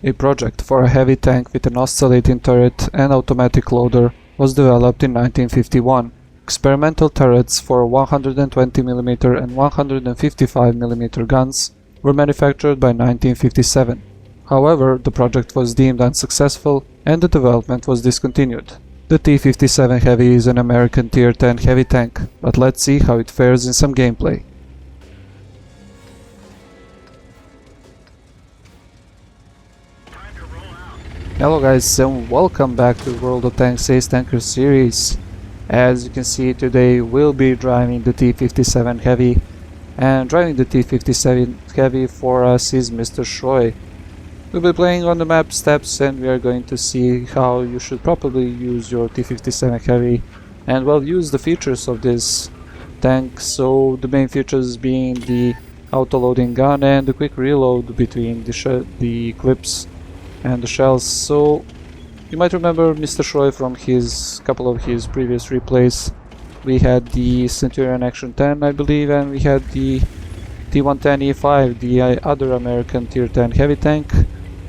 A project for a heavy tank with an oscillating turret and automatic loader was developed in 1951. Experimental turrets for 120mm and 155mm guns were manufactured by 1957. However, the project was deemed unsuccessful and the development was discontinued. The T57 Heavy is an American Tier 10 heavy tank, but let's see how it fares in some gameplay. Hello guys and welcome back to World of Tanks Ace Tanker series. As you can see, today we'll be driving the T57 Heavy, and driving the T57 Heavy for us is mrshoy. We'll be playing on the map steps and we are going to see how you should properly use your T57 Heavy and well use the features of this tank. So the main features being the auto-loading gun and the quick reload between the clips and the shells. So you might remember mrshoy from his couple of his previous replays. We had the Centurion Action 10, I believe, and we had the T110E5, the other American Tier 10 heavy tank.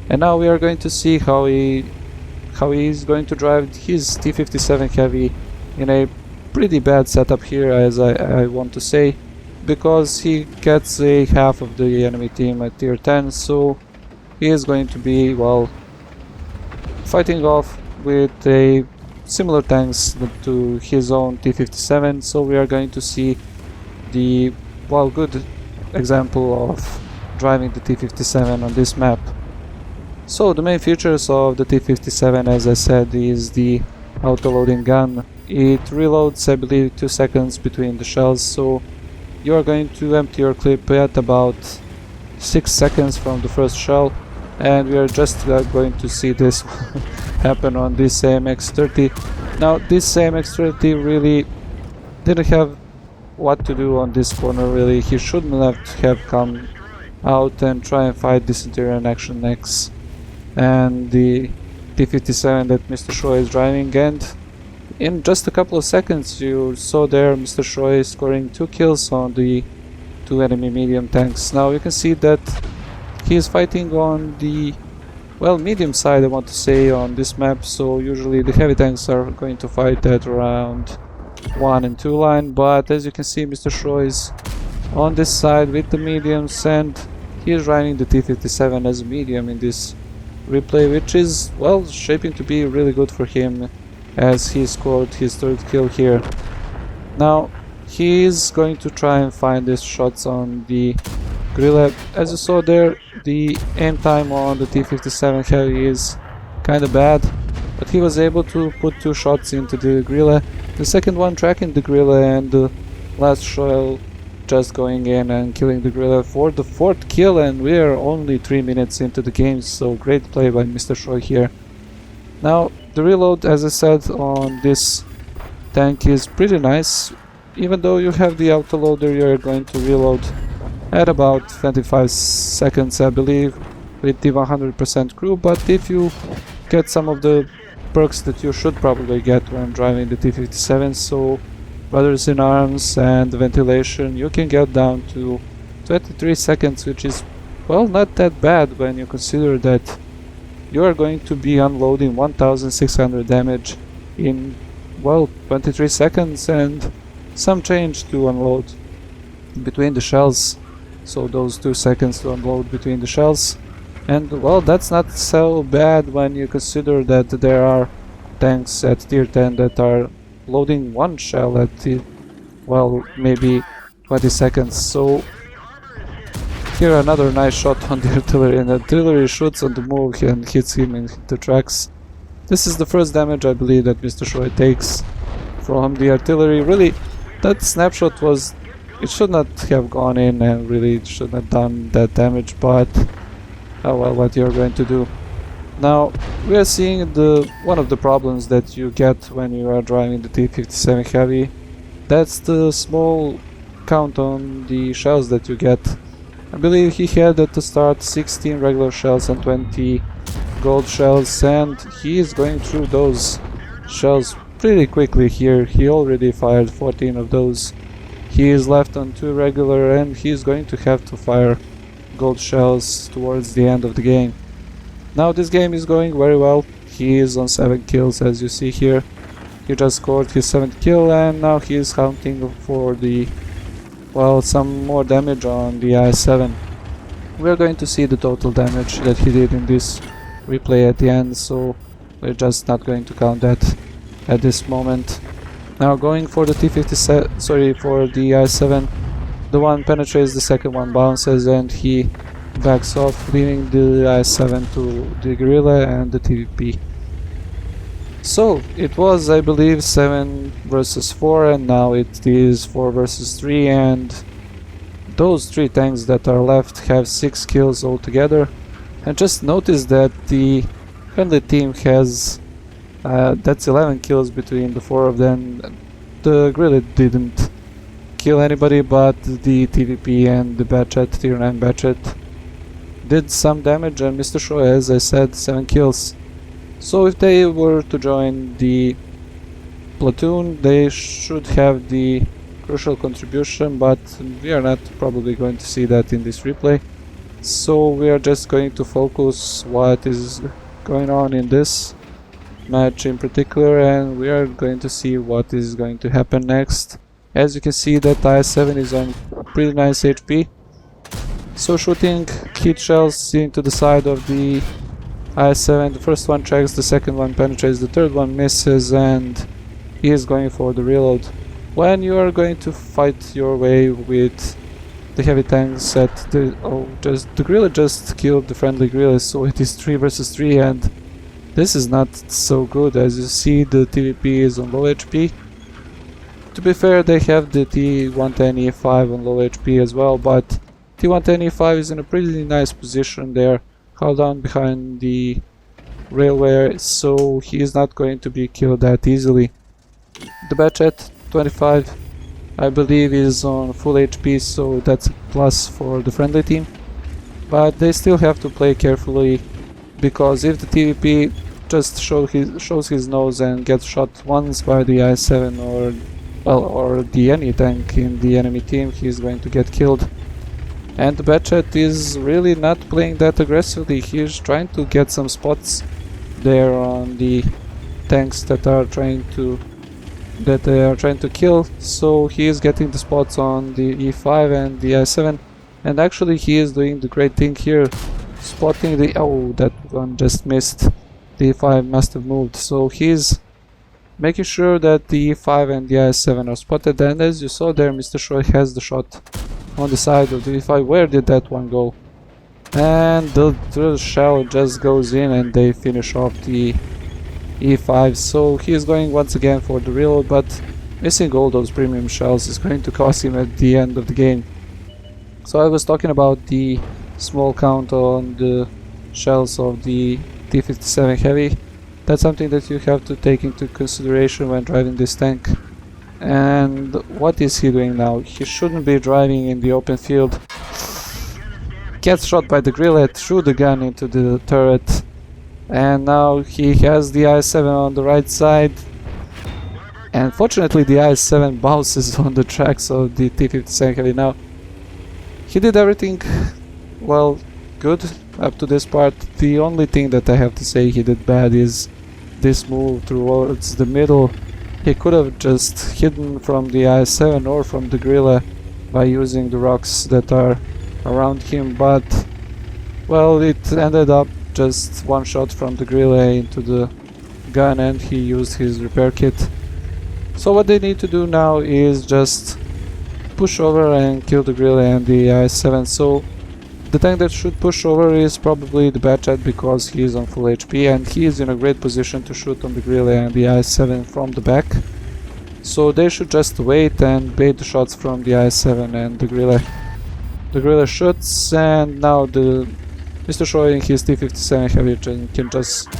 And now we are going to see how he is going to drive his T57 Heavy in a pretty bad setup here, as I want to say, because he gets a half of the enemy team at Tier 10, so he is going to be, well, fighting off with a similar tanks to his own T57. So we are going to see the, well, good example of driving the T57 on this map. So the main features of the T57, as I said, is the auto-loading gun. It reloads, I believe, 2 seconds between the shells, so you are going to empty your clip at about 6 seconds from the first shell. And we are just going to see this happen on this AMX-30. Now this AMX-30 really didn't have what to do on this corner, really. He shouldn't have come out and try and fight the Centurion Action X and the T57 that mrshoy is driving, and in just a couple of seconds you saw there mrshoy scoring 2 kills on the 2 enemy medium tanks. Now you can see that he is fighting on the, well, medium side, I want to say, on this map. So usually the heavy tanks are going to fight at around 1 and 2 line, but as you can see mrshoy is on this side with the mediums, and he is driving the T57 as a medium in this replay, which is, well, shaping to be really good for him, as he scored his 3rd kill here. Now he is going to try and find these shots on the grille. As you saw there, the aim time on the T57 Heavy is kinda bad, but he was able to put 2 shots into the grille, the second one tracking the grille and the last shell just going in and killing the grille for the 4th kill, and we are only 3 minutes into the game, so great play by mrshoy here. Now the reload, as I said, on this tank is pretty nice. Even though you have the autoloader, you are going to reload at about 25 seconds, I believe, with the 100% crew, but if you get some of the perks that you should probably get when driving the T57, so brothers in arms and ventilation, you can get down to 23 seconds, which is, well, not that bad when you consider that you are going to be unloading 1600 damage in, well, 23 seconds and some change to unload between the shells. So those 2 seconds to unload between the shells, and well, that's not so bad when you consider that there are tanks at Tier 10 that are loading 1 shell at the, well, maybe 20 seconds. So here another nice shot on the artillery, and the artillery shoots on the move and hits him in the tracks. This is the first damage, I believe, that mrshoy takes from the artillery. Really, that snapshot was, it should not have gone in and really should not have done that damage, but oh well, what you're going to do. Now we are seeing one of the problems that you get when you are driving the T57 Heavy. That's the small count on the shells that you get. I believe he had at the start 16 regular shells and 20 gold shells, and he is going through those shells pretty quickly here. He already fired 14 of those. He is left on 2 regular, and he is going to have to fire gold shells towards the end of the game. Now this game is going very well. He is on 7 kills, as you see here. He just scored his 7th kill, and now he is hunting for the, well, some more damage on the I7. We are going to see the total damage that he did in this replay at the end, so we're just not going to count that at this moment. Now going for the T57, sorry, for the I7, the one penetrates, the second one bounces, and he backs off, leaving the I7 to the Gorilla and the TVP. So it was, I believe, 7 versus 4, and now it is 4 versus 3, and those 3 tanks that are left have 6 kills altogether. And just notice that the friendly team has that's 11 kills between the 4 of them. The Gorilla didn't kill anybody, but the TVP and the Batchet, tier 9 Batchet, did some damage, and mrshoy, as I said, 7 kills. So if they were to join the platoon, they should have the crucial contribution, but we are not probably going to see that in this replay. So we are just going to focus what is going on in this match in particular, and we are going to see what is going to happen next. As you can see, that I7 is on pretty nice HP. So shooting heat shells into the side of the I7, the first one checks, the second one penetrates, the third one misses, and he is going for the reload. When you are going to fight your way with the heavy tanks at the... the Gorilla just killed the friendly Gorilla, so it is 3 versus 3, and this is not so good. As you see, the TVP is on low HP. To be fair, they have the T110E5 on low HP as well, but T110E5 is in a pretty nice position there, held down behind the railway, so he is not going to be killed that easily. The Batchet 25, I believe, is on full HP, so that's a plus for the friendly team. But they still have to play carefully, because if the TVP just shows his nose and gets shot once by the I7 or the any tank in the enemy team, he's going to get killed. And the Batchet is really not playing that aggressively. He's trying to get some spots there on the tanks that they are trying to kill. So he is getting the spots on the E5 and the I7, and actually he is doing the great thing here, spotting the... oh, that one just missed. The E5 must have moved, so he's making sure that the E5 and the I7 are spotted, and as you saw there, mrshoy has the shot on the side of the E5. Where did that one go? And the shell just goes in and they finish off the E5, so he is going once again for the reload, but missing all those premium shells is going to cost him at the end of the game. So I was talking about the small count on the shells of the T57 Heavy. That's something that you have to take into consideration when driving this tank. And what is he doing now? He shouldn't be driving in the open field. Gets shot by the Gorilla, threw the gun into the turret, and now he has the I7 on the right side. And fortunately the I7 bounces on the tracks of the T57 Heavy. Now he did everything, well, good up to this part. The only thing that I have to say he did bad is this move towards the middle. He could have just hidden from the I7 or from the Gorilla by using the rocks that are around him, but well, it ended up just one shot from the Gorilla into the gun and he used his repair kit. So what they need to do now is just push over and kill the Gorilla and the I7. So the tank that should push over is probably the Batchet, because he is on full HP and he is in a great position to shoot on the Gorilla and the I7 from the back. So they should just wait and bait the shots from the I7 and the Gorilla. The Gorilla shoots, and now the mrshoy in his T57 Heavy Tank can just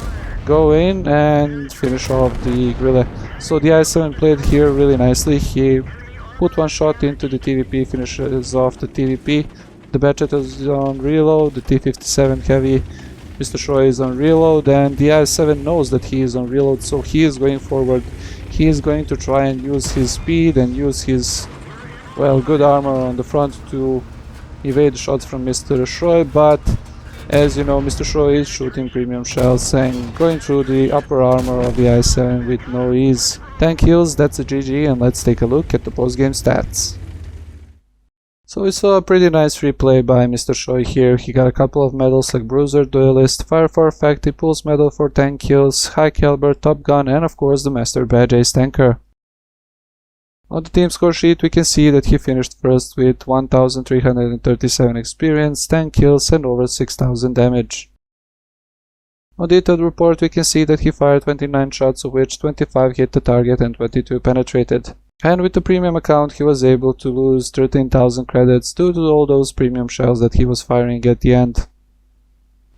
go in and finish off the Gorilla. So the I7 played here really nicely. He put one shot into the TVP, finishes off the TVP. The Batchet is on reload, the T57 Heavy mrshoy is on reload, and the I7 knows that he is on reload, so he is going forward. He is going to try and use his speed and use his, well, good armor on the front to evade shots from mrshoy, but As you know, mrshoy is shooting premium shells and going through the upper armor of the i7 with no ease. 10 kills, that's a GG, and let's take a look at the post-game stats. So we saw a pretty nice replay by mrshoy here. He got a couple of medals like Bruiser, Duelist, Fire for Effect, Impulse medal for 10 kills, High Caliber, Top Gun, and of course the Master Badge Ace Tanker. On the team score sheet we can see that he finished first with 1337 experience, 10 kills and over 6000 damage. On the detailed report we can see that he fired 29 shots, of which 25 hit the target and 22 penetrated. And with the premium account he was able to lose 13,000 credits due to all those premium shells that he was firing at the end.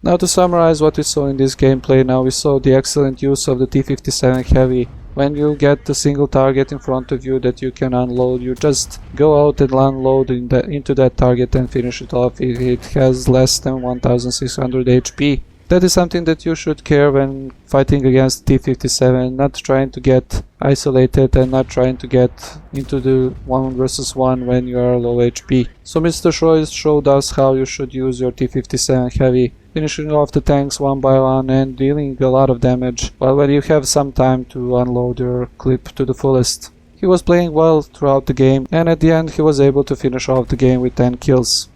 Now to summarize what we saw in this gameplay, now we saw the excellent use of the T57 Heavy. When you get a single target in front of you that you can unload, you just go out and unload into that target and finish it off if it has less than 1600 HP. That is something that you should care when fighting against T57, not trying to get isolated and not trying to get into the 1 versus 1 when you are low HP. So mrshoy showed us how you should use your T57 Heavy, finishing off the tanks one by one and dealing a lot of damage, while when you have some time to unload your clip to the fullest. He was playing well throughout the game, and at the end he was able to finish off the game with 10 kills.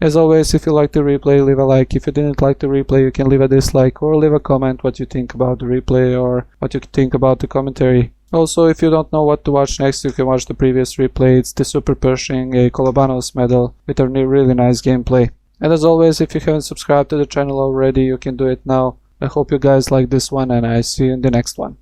As always, if you liked the replay, leave a like. If you didn't like the replay, you can leave a dislike or leave a comment what you think about the replay or what you think about the commentary. Also, if you don't know what to watch next, you can watch the previous replay. It's the Super Pershing, a Kolobanos medal with a really nice gameplay. And as always, if you haven't subscribed to the channel already, you can do it now. I hope you guys like this one, and I see you in the next one.